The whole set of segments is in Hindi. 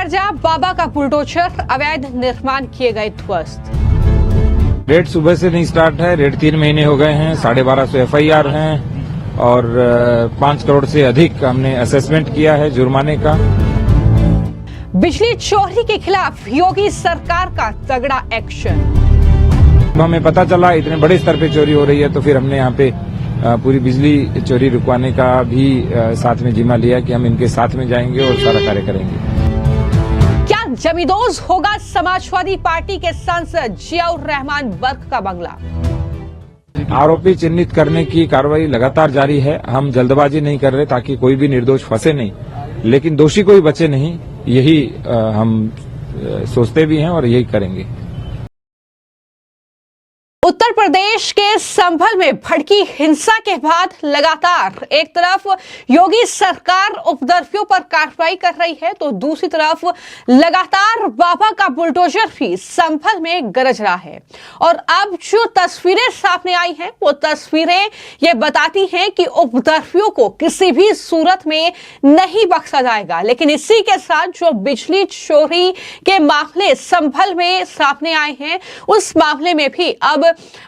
दरजा बाबा का बुलडोजर, अवैध निर्माण किए गए ध्वस्त। रेड सुबह से नहीं स्टार्ट है, रेड 3 महीने हो गए हैं, 1250 FIR हैं और 5 करोड़ से अधिक हमने असेसमेंट किया है जुर्माने का। बिजली चोरी के खिलाफ योगी सरकार का तगड़ा एक्शन। हमें पता चला इतने बड़े स्तर पे चोरी हो रही है तो फिर हमने यहाँ पे पूरी बिजली चोरी रुकवाने का भी साथ में जिम्मा लिया कि हम इनके साथ में जाएंगे और सारा कार्य करेंगे। क्या जमींदोज होगा समाजवादी पार्टी के सांसद जियाउर रहमान बर्क का बंगला? आरोपी चिन्हित करने की कार्रवाई लगातार जारी है। हम जल्दबाजी नहीं कर रहे ताकि कोई भी निर्दोष फंसे नहीं, लेकिन दोषी कोई बचे नहीं, यही हम सोचते भी हैं और यही करेंगे। उत्तर प्रदेश के संभल में भड़की हिंसा के बाद लगातार एक तरफ योगी सरकार उपद्रवियों पर कार्रवाई कर रही है तो दूसरी तरफ लगातार बाबा का बुलडोजर भी संभल में गरज रहा है। और अब जो तस्वीरें सामने आई हैं वो तस्वीरें ये बताती हैं कि उपद्रवियों को किसी भी सूरत में नहीं बख्शा जाएगा। लेकिन इसी के साथ जो बिजली चोरी के मामले संभल में सामने आए हैं उस मामले में भी अब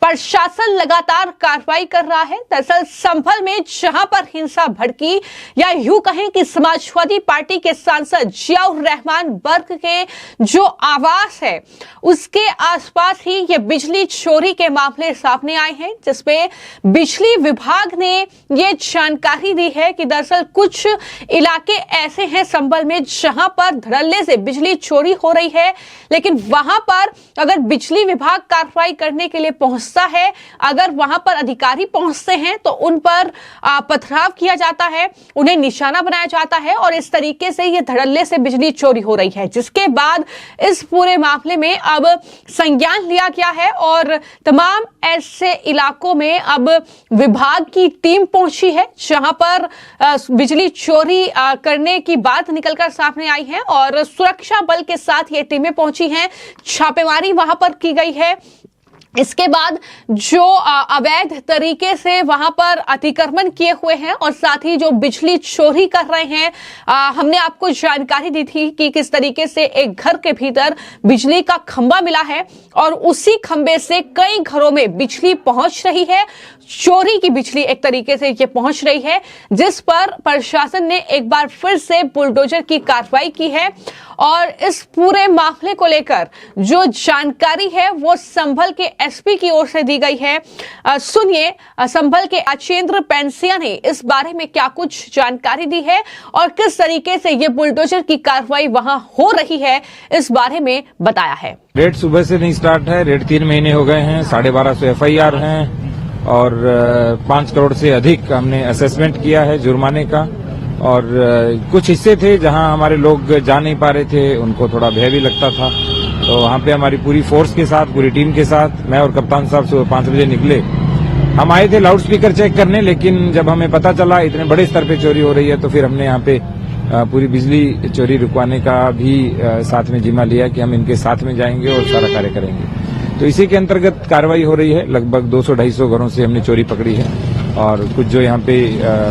प्रशासन लगातार कार्रवाई कर रहा है। दरअसल संभल में जहां पर हिंसा भड़की या यूं कहें कि समाजवादी पार्टी के सांसद जियाउर रहमान बर्क के जो आवास है उसके आसपास ही ये बिजली चोरी के मामले सामने आए हैं, जिसमें बिजली विभाग ने ये जानकारी दी है कि दरअसल कुछ इलाके ऐसे हैं संभल में जहां पर धड़ल्ले से बिजली चोरी हो रही है, लेकिन वहां पर अगर बिजली विभाग कार्रवाई करने के लिए पहुंचता है, अगर वहां पर अधिकारी पहुंचते हैं तो उन पर पथराव किया जाता है, उन्हें निशाना बनाया जाता है और इस तरीके से ये धड़ल्ले से बिजली चोरी हो रही है। जिसके बाद इस पूरे मामले में अब संज्ञान लिया गया है और तमाम ऐसे इलाकों में अब विभाग की टीम पहुंची है जहां पर बिजली चोरी करने की बात निकलकर सामने आई है और सुरक्षा बल के साथ ये टीमें पहुंची हैं, छापेमारी वहां पर की गई है। इसके बाद जो अवैध तरीके से वहां पर अतिक्रमण किए हुए हैं और साथ ही जो बिजली चोरी कर रहे हैं, हमने आपको जानकारी दी थी कि किस तरीके से एक घर के भीतर बिजली का खंभा मिला है और उसी खंभे से कई घरों में बिजली पहुंच रही है, चोरी की बिजली एक तरीके से ये पहुंच रही है, जिस पर प्रशासन ने एक बार फिर से बुलडोजर की कार्रवाई की है। और इस पूरे मामले को लेकर जो जानकारी है वो संभल के SP की ओर से दी गई है। सुनिए संभल के अचेंद्र पेंसिया ने इस बारे में क्या कुछ जानकारी दी है और किस तरीके से ये बुलडोजर की कार्रवाई वहां हो रही है, इस बारे में बताया है। रेड सुबह से नहीं स्टार्ट है, रेड 3 महीने हो गए हैं, 1250 FIR हैं और 5 करोड़ से अधिक हमने असेसमेंट किया है जुर्माने का। और कुछ हिस्से थे जहां हमारे लोग जा नहीं पा रहे थे, उनको थोड़ा भय भी लगता था, तो वहां पे हमारी पूरी फोर्स के साथ, पूरी टीम के साथ, मैं और कप्तान साहब सुबह 5 बजे निकले। हम आए थे लाउड स्पीकर चेक करने, लेकिन जब हमें पता चला इतने बड़े स्तर पे चोरी हो रही है तो फिर हमने यहाँ पे पूरी बिजली चोरी रुकवाने का भी साथ में जिम्मा लिया कि हम इनके साथ में जाएंगे और सारा कार्य करेंगे। तो इसी के अंतर्गत कार्रवाई हो रही है। लगभग 200-250 घरों से हमने चोरी पकड़ी है और कुछ जो यहाँ पे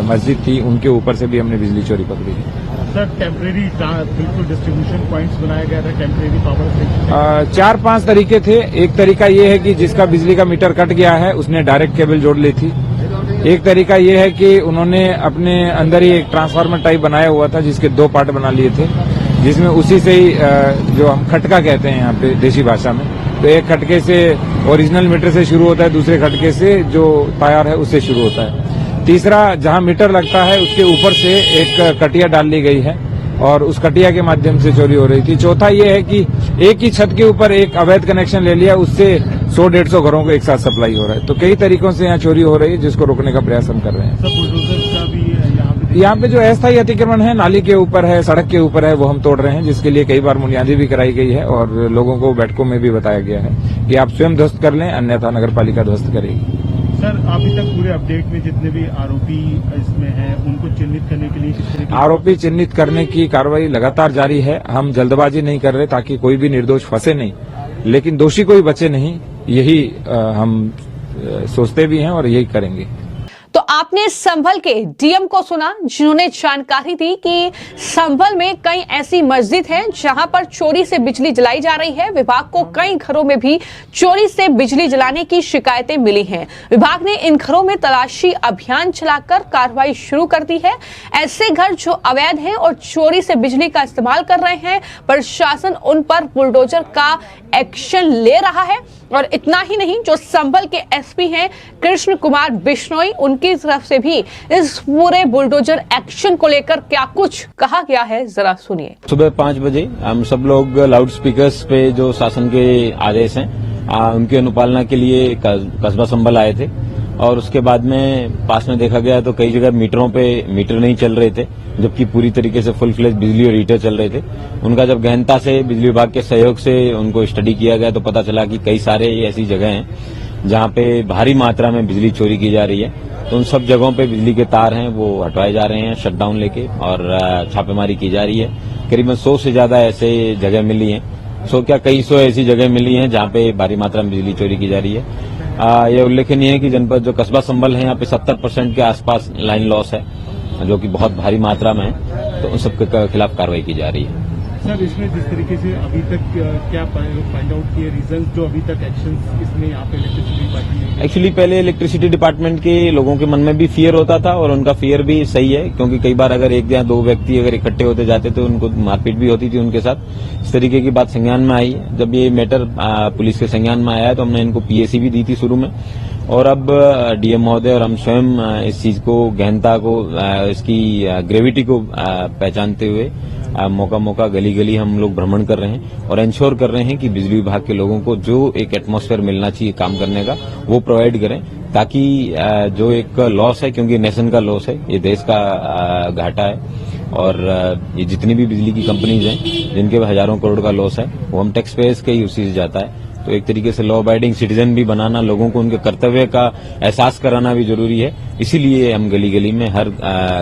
मस्जिद थी उनके ऊपर से भी हमने बिजली चोरी पकड़ी है। सर टेम्परेरी बिल्कुल डिस्ट्रीब्यूशन पॉइंट्स बनाया गया था, टेम्परेरी पावर स्टेशन। 4-5 तरीके थे। एक तरीका ये है कि जिसका बिजली का मीटर कट गया है उसने डायरेक्ट केबल जोड़ ली थी। एक तरीका ये है कि उन्होंने अपने अंदर ही एक ट्रांसफार्मर टाइप बनाया हुआ था जिसके 2 पार्ट बना लिए थे, जिसमें उसी से ही जो हम खटका कहते हैं यहाँ पे देसी भाषा में, तो एक खटके से ओरिजिनल मीटर से शुरू होता है, दूसरे खटके से जो तार है उससे शुरू होता है। तीसरा जहां मीटर लगता है उसके ऊपर से एक कटिया डाल ली गई है और उस कटिया के माध्यम से चोरी हो रही थी। चौथा ये है कि एक ही छत के ऊपर एक अवैध कनेक्शन ले लिया, उससे 100-150 घरों को एक साथ सप्लाई हो रहा है। तो कई तरीकों से यहाँ चोरी हो रही है जिसको रोकने का प्रयास हम कर रहे हैं। यहाँ पे जो अस्थायी अतिक्रमण है नाली के ऊपर है, सड़क के ऊपर है, वो हम तोड़ रहे हैं, जिसके लिए कई बार बुनियादी भी कराई गई है और लोगों को बैठकों में भी बताया गया है कि आप स्वयं ध्वस्त कर लें, अन्यथा नगर पालिका ध्वस्त करेगी। सर अभी तक पूरे अपडेट में जितने भी आरोपी इसमें हैं उनको चिन्हित करने के लिए किस तरह की आरोपी चिन्हित करने की कार्रवाई लगातार जारी है। हम जल्दबाजी नहीं कर रहे ताकि कोई भी निर्दोष फंसे नहीं, लेकिन दोषी कोई बचे नहीं, यही हम सोचते भी हैं और यही करेंगे। तो आपने संभल के डीएम को सुना, जिन्होंने जानकारी दी कि संभल में कई ऐसी मस्जिद हैं जहां पर चोरी से बिजली जलाई जा रही है। विभाग को कई घरों में भी चोरी से बिजली जलाने की शिकायतें मिली हैं। विभाग ने इन घरों में तलाशी अभियान चलाकर कार्रवाई शुरू कर दी है। ऐसे घर जो अवैध हैं और चोरी से बिजली का इस्तेमाल कर रहे हैं, प्रशासन उन पर बुलडोजर का एक्शन ले रहा है। और इतना ही नहीं, जो संभल के एसपी हैं कृष्ण कुमार बिश्नोई, उनकी तरफ से भी इस पूरे बुलडोजर एक्शन को लेकर क्या कुछ कहा गया है, जरा सुनिए। सुबह 5 बजे हम सब लोग लाउड स्पीकर्स पे जो शासन के आदेश हैं उनकी अनुपालना के लिए कस्बा संभल आए थे। और उसके बाद में पास में देखा गया तो कई जगह मीटरों पे मीटर नहीं चल रहे थे, जबकि पूरी तरीके से फुल फ्लेज बिजली और हीटर चल रहे थे। उनका जब गहनता से बिजली विभाग के सहयोग से उनको स्टडी किया गया तो पता चला कि कई सारे ऐसी जगह हैं जहां पे भारी मात्रा में बिजली चोरी की जा रही है। तो उन सब जगहों पे बिजली के तार हैं वो हटवाए जा रहे हैं शटडाउन लेके, और छापेमारी की जा रही है। करीबन 100 से ज्यादा ऐसे जगह मिली हैं, कई सौ ऐसी जगह मिली हैं जहां पे भारी मात्रा में बिजली चोरी की जा रही है। यह उल्लेखनीय है कि जनपद जो कस्बा संभल है, यहाँ पे 70% के आसपास लाइन लॉस है, जो कि बहुत भारी मात्रा में है। तो उन सब के खिलाफ कार्रवाई की जा रही है। सर, इसमें जिस तरीके से अभी तक क्या फाइंड आउट किए रीजन जो अभी तक एक्शन इसमें यहाँ पे इलेक्ट्रिसिटी डिपार्टमेंट ने? एक्चुअली पहले इलेक्ट्रिसिटी डिपार्टमेंट के लोगों के मन में भी फियर होता था, और उनका फियर भी सही है, क्योंकि कई बार अगर एक या दो व्यक्ति अगर इकट्ठे होते जाते तो उनको मारपीट भी होती थी उनके साथ। इस तरीके की बात संज्ञान में आई। जब ये मैटर पुलिस के संज्ञान में आया तो हमने इनको पीएसी भी दी थी शुरू में, और अब डीएम महोदय और हम स्वयं इस चीज को, गहनता को, इसकी ग्रेविटी को पहचानते हुए मौका गली गली हम लोग भ्रमण कर रहे हैं और इंश्योर कर रहे हैं कि बिजली विभाग के लोगों को जो एक एटमॉस्फेयर मिलना चाहिए काम करने का वो प्रोवाइड करें, ताकि जो एक लॉस है, क्योंकि नेशन का लॉस है, ये देश का घाटा है, और ये जितनी भी बिजली की कंपनीज हैं जिनके हजारों करोड़ का लॉस है वो हम टैक्स पेयर्स के ही उसी से जाता है। तो एक तरीके से लॉ अबाइडिंग सिटीजन भी बनाना, लोगों को उनके कर्तव्य का एहसास कराना भी जरूरी है। इसीलिए हम गली गली में हर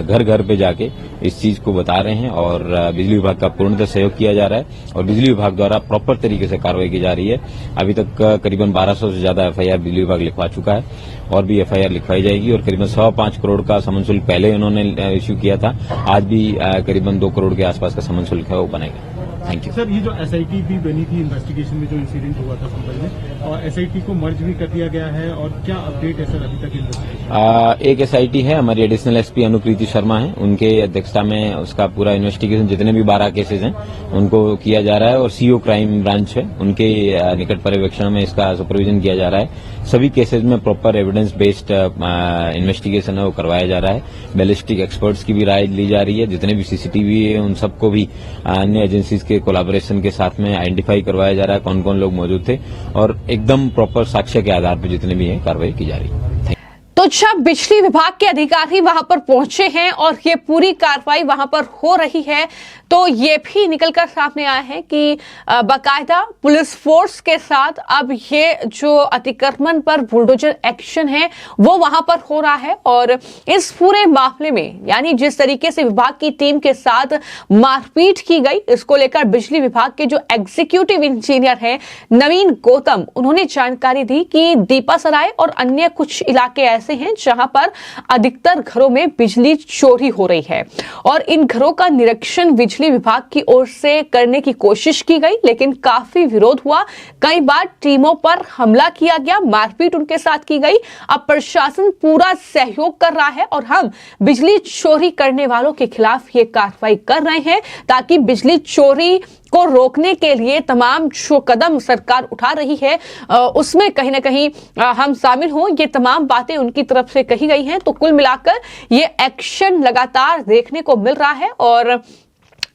घर घर पे जाके इस चीज को बता रहे हैं, और बिजली विभाग का पूर्णतः सहयोग किया जा रहा है, और बिजली विभाग द्वारा प्रॉपर तरीके से कार्रवाई की जा रही है। अभी तक करीबन 1200 से ज्यादा एफआईआर बिजली विभाग लिखवा चुका है, और भी एफआईआर लिखवाई जाएगी। और करीबन 5 करोड़ का समन शुल्क पहले उन्होंने इश्यू किया था, आज भी करीबन 2 करोड़ के आसपास का समन शुल्क है वो बनेगा। Thank you sir. ये जो एसआईटी भी बनी थी इन्वेस्टिगेशन में जो इंसिडेंट हुआ था संभल में, और एसआईटी को मर्ज भी कर दिया गया है, और क्या अपडेट है सर अभी तक इन्वेस्टिगेशन? एक एसआईटी है, हमारी एडिशनल एसपी अनुकृति शर्मा है, उनके अध्यक्षता में उसका पूरा इन्वेस्टिगेशन, जितने भी 12 केसेज हैं उनको किया जा रहा है, और सीओ क्राइम ब्रांच है, उनके निकट पर्यवेक्षण में इसका सुपरविजन किया जा रहा है। सभी केसेज में प्रॉपर एविडेंस बेस्ड इन्वेस्टिगेशन है वो करवाया जा रहा है। बैलिस्टिक एक्सपर्ट्स की भी राय ली जा रही है, जितने भी सीसीटीवी है उन सबको भी अन्य एजेंसीज के कोलैबोरेशन के साथ में आइडेंटिफाई करवाया जा रहा है कौन कौन लोग मौजूद थे, और एकदम प्रॉपर साक्ष्य के आधार पर जितने भी हैं कार्रवाई की जा रही है। तो जब बिजली विभाग के अधिकारी वहां पर पहुंचे हैं और ये पूरी कार्रवाई वहां पर हो रही है, तो ये भी निकलकर सामने आया है कि बाकायदा पुलिस फोर्स के साथ अब ये जो अतिक्रमण पर बुलडोजर एक्शन है वो वहां पर हो रहा है। और इस पूरे मामले में, यानी जिस तरीके से विभाग की टीम के साथ मारपीट की गई, इसको लेकर बिजली विभाग के जो एग्जीक्यूटिव इंजीनियर हैं नवीन गौतम, उन्होंने जानकारी दी कि दीपासराय और अन्य कुछ इलाके ऐसे हैं जहां पर अधिकतर घरों में बिजली चोरी हो रही है, और इन घरों का निरीक्षण बिजली विभाग की ओर से करने की कोशिश की गई, लेकिन काफी विरोध हुआ। कई बार टीमों पर हमला किया गया, मारपीट उनके साथ की गई। अब प्रशासन पूरा सहयोग कर रहा है, और हम बिजली चोरी करने वालों के खिलाफ ये कार्रवाई कर रहे हैं, ताकि बिजली चोरी को रोकने के लिए तमाम जो कदम सरकार उठा रही है उसमें कहीं ना कहीं हम शामिल हों। ये तमाम बातें उनकी तरफ से कही गई हैं। तो कुल मिलाकर ये एक्शन लगातार देखने को मिल रहा है, और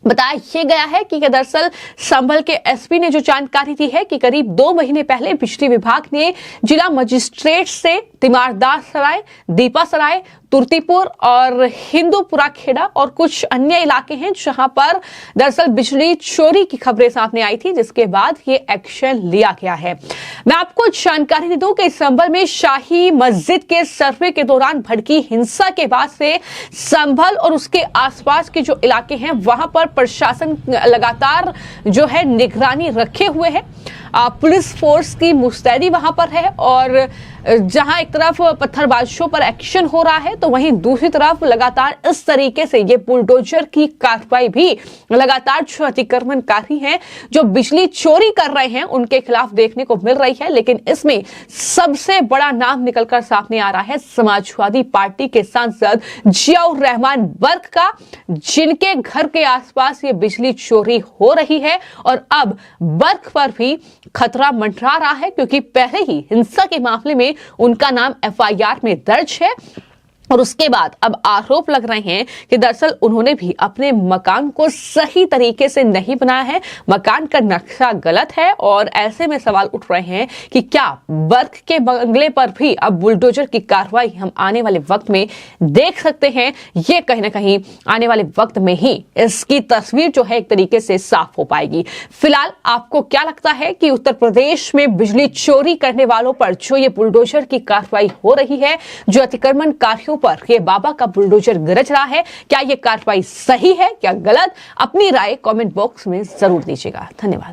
बताया गया है कि दरअसल संभल के एसपी ने जो जानकारी दी है कि करीब 2 महीने पहले बिजली विभाग ने जिला मजिस्ट्रेट से तिमारदार सराय, दीपासराय, तुर्तीपुर और हिंदूपुरा खेड़ा और कुछ अन्य इलाके हैं जहां पर दरअसल बिजली चोरी की खबरें सामने आई थी, जिसके बाद ये एक्शन लिया गया है। मैं आपको जानकारी दे दूं कि संभल में शाही मस्जिद के सर्वे के दौरान भड़की हिंसा के बाद से संभल और उसके आसपास के जो इलाके हैं वहां पर प्रशासन लगातार जो है निगरानी रखे हुए है। पुलिस फोर्स की मुस्तैदी वहां पर है और जहां एक तरफ पत्थरबाजों पर एक्शन हो रहा है तो वहीं दूसरी तरफ लगातार इस तरीके से ये बुलडोजर की कार्रवाई भी लगातार जो अतिक्रमणकारी हैं, जो बिजली चोरी कर रहे हैं, उनके खिलाफ देखने को मिल रही है। लेकिन इसमें सबसे बड़ा नाम निकलकर सामने आ रहा है समाजवादी पार्टी के सांसद जियाउर रहमान बर्क का, जिनके घर के आसपास ये बिजली चोरी हो रही है और अब बर्क पर भी खतरा मंडरा रहा है, क्योंकि पहले ही हिंसा के मामले में उनका नाम एफआईआर में दर्ज है और उसके बाद अब आरोप लग रहे हैं कि दरअसल उन्होंने भी अपने मकान को सही तरीके से नहीं बनाया है, मकान का नक्शा गलत है। और ऐसे में सवाल उठ रहे हैं कि क्या बर्क के बंगले पर भी अब बुलडोजर की कार्रवाई हम आने वाले वक्त में देख सकते हैं। ये कहीं ना कहीं आने वाले वक्त में ही इसकी तस्वीर जो है एक तरीके से साफ हो पाएगी। फिलहाल आपको क्या लगता है कि उत्तर प्रदेश में बिजली चोरी करने वालों पर जो ये बुलडोजर की कार्रवाई हो रही है, जो अतिक्रमणकारियों पर ये बाबा का बुलडोजर गरज रहा है, क्या ये कार्रवाई सही है क्या गलत? अपनी राय कमेंट बॉक्स में जरूर दीजिएगा। धन्यवाद।